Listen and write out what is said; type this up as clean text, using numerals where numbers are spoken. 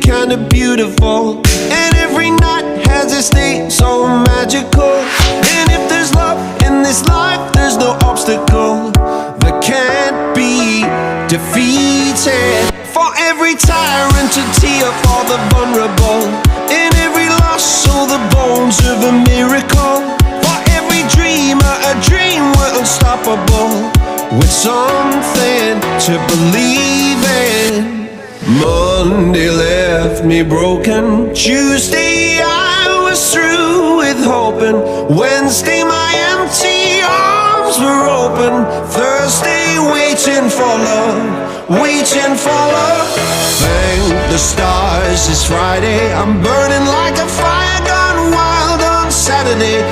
kinda beautiful, and every night has its day so magical. And if there's love in this life, there's no obstacle that can't be defeated. For every tyrant to tear for the vulnerable, in every loss all the bones of a miracle. For every dreamer a dream we're unstoppable, with something to believe in. Monday left me broken, Tuesday I was through with hoping, Wednesday my empty arms were open, Thursday waiting for love, waiting for love. Thank the stars it's Friday, I'm burning like a fire gone wild on Saturday.